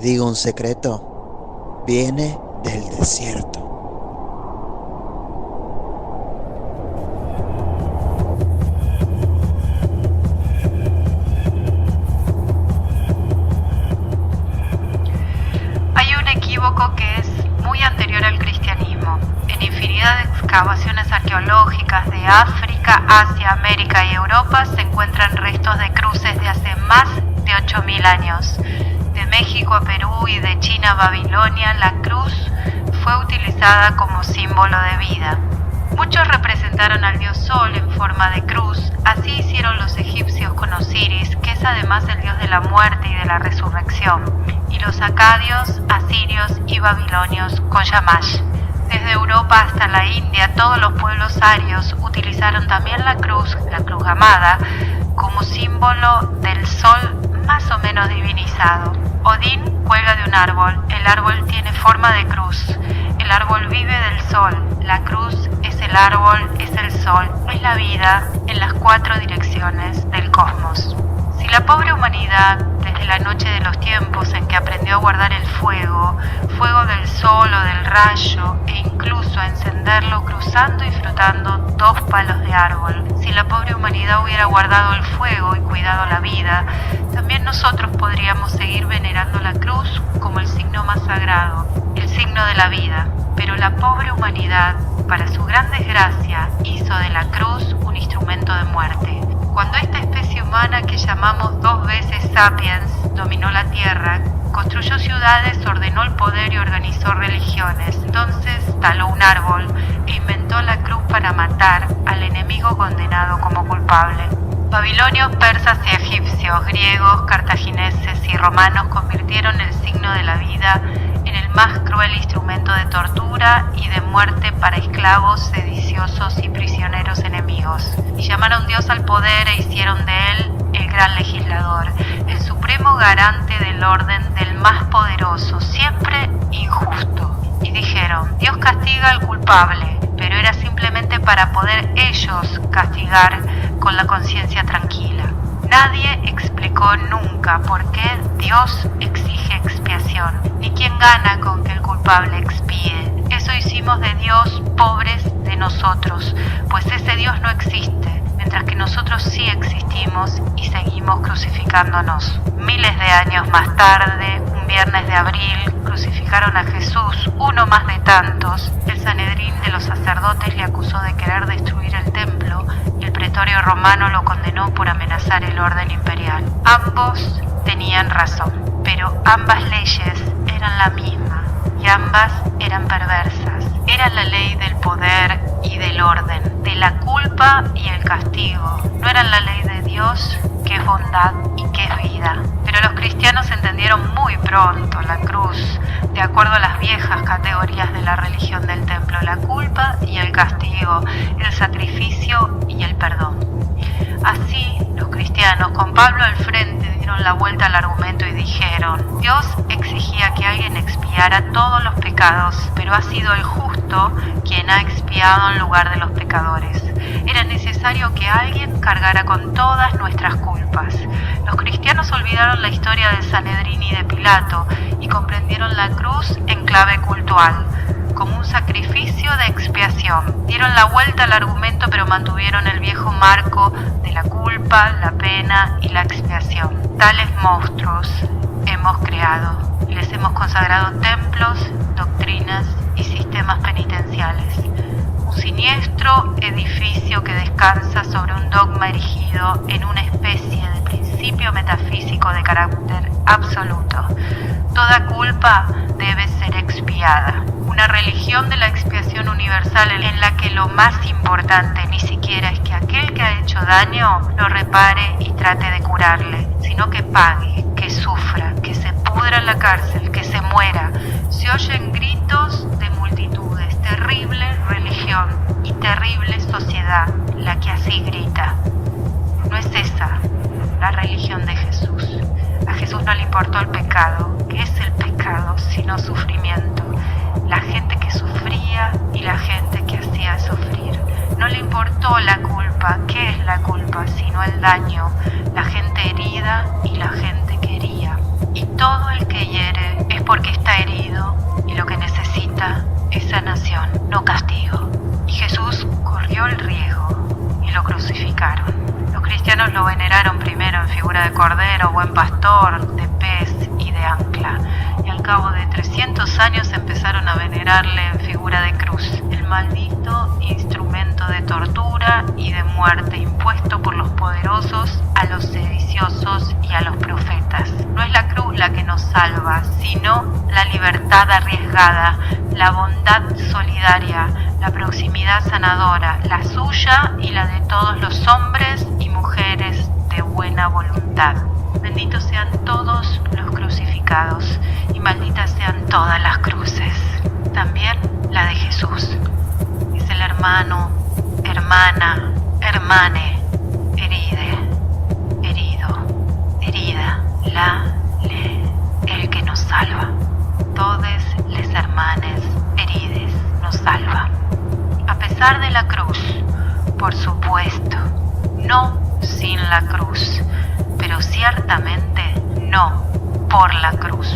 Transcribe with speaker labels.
Speaker 1: digo un secreto, viene del desierto.
Speaker 2: Hay un equívoco que es muy anterior al cristianismo. En infinidad de excavaciones arqueológicas de África, Asia, América y Europa se encuentran restos de cruces de hace más de 8.000 años. De México a Perú y de China a Babilonia, la cruz fue utilizada como símbolo de vida. Muchos representaron al dios Sol en forma de cruz, así hicieron los egipcios con Osiris, que es además el dios de la muerte y de la resurrección, y los acadios, asirios y babilonios con Shamash. Desde Europa hasta la India, todos los pueblos arios utilizaron también la cruz gamada, como símbolo del sol más o menos divinizado. Odín cuelga de un árbol, el árbol tiene forma de cruz, el árbol vive del sol, la cruz es el árbol, es el sol, es la vida en las 4 direcciones del cosmos. Si la pobre humanidad, desde la noche de los tiempos en que aprendió a guardar el fuego del sol o del rayo, e incluso a encenderlo cruzando y frotando 2 palos de árbol, si la pobre humanidad hubiera guardado el fuego y cuidado la vida, también nosotros podríamos seguir venerando la cruz como el signo más sagrado, el signo de la vida. Pero la pobre humanidad, para su gran desgracia, hizo de la cruz un instrumento de muerte. Cuando esta especie humana que llamamos 2 veces sapiens dominó la tierra, construyó ciudades, ordenó el poder y organizó religiones. Entonces taló un árbol e inventó la cruz para matar al enemigo condenado como culpable. Babilonios, persas y egipcios, griegos, cartagineses y romanos convirtieron el signo de la vida en el más cruel instrumento de tortura y de muerte para esclavos, sediciosos y prisioneros enemigos. Y llamaron Dios al poder e hicieron de él el gran legislador, el supremo garante del orden del más poderoso, siempre injusto. Y dijeron, Dios castiga al culpable, pero era simplemente para poder ellos castigar con la conciencia tranquila. Nadie explicó nunca por qué Dios exige expiación, ni quién gana con que el culpable expíe. Eso hicimos de Dios pobres de nosotros, pues ese Dios no existe, mientras que nosotros sí existimos y seguimos crucificándonos. Miles de años más tarde, un viernes de abril, crucificaron a Jesús, uno más de tantos. El Sanedrín de los sacerdotes le acusó de querer destruir el templo y el pretorio romano lo condenó por amenazar el orden imperial. Ambos tenían razón, pero ambas leyes eran la misma y ambas eran perversas. Era la ley del poder y del orden, de la culpa y el castigo. No eran la ley de Dios, que es bondad y que es vida. Pero los cristianos entendieron muy pronto la cruz, de acuerdo a las viejas categorías de la religión del templo: la culpa y el castigo, el sacrificio y el perdón. Así, los cristianos, con Pablo al frente, dieron la vuelta al argumento y dijeron: Dios exigía que alguien expiara todos los pecados, pero ha sido el justo quien ha expiado en lugar de los pecadores. Era necesario que alguien cargara con todas nuestras culpas. Los cristianos olvidaron la historia del Sanedrín y de Pilato y comprendieron la cruz en clave cultual, como un sacrificio de expiación. Dieron la vuelta al argumento, pero mantuvieron el viejo marco de la culpa, la pena y la expiación. Tales monstruos hemos creado. Les hemos consagrado templos, doctrinas y sistemas penitenciales. Un siniestro edificio que descansa sobre un dogma erigido en una especie de principio metafísico de carácter absoluto. Toda culpa debe ser expiada. Una religión de la expiación universal en la que lo más importante ni siquiera es que aquel que ha hecho daño lo repare y trate de curarle, sino que pague, que sufra, que se pudra en la cárcel, que se muera. Se oyen gritos de multitudes, terrible religión y terrible sociedad la que así grita. No es esa la religión de Jesús. A Jesús no le importó el pecado. ¿Qué es el pecado sino sufrimiento? La gente que sufría y la gente que hacía sufrir. No le importó la culpa. ¿Qué es la culpa sino el daño? La gente herida y la gente que hería. Y todo el que hiere salvación, no castigo. Y Jesús corrió el riesgo y lo crucificaron. Los cristianos lo veneraron primero en figura de cordero, buen pastor, de pez y de ancla. Y al cabo de 300 años empezaron a venerarle en figura de cruz, el maldito instrumento de tortura y de muerte impuesto por los poderosos a los sediciosos y a los profetas. No es la cruz la que nos salva, sino la libertad arriesgada, la bondad solidaria, la proximidad sanadora, la suya y la de todos los hombres y mujeres de buena voluntad. Benditos sean todos los crucificados y malditas sean todas las cruces, también la de Jesús. Es el hermano, hermana, hermane, heride, herido, herida, la, le, el que nos salva. Todes les hermanes herides nos salva. A pesar de la cruz, por supuesto, no sin la cruz, pero ciertamente no por la cruz.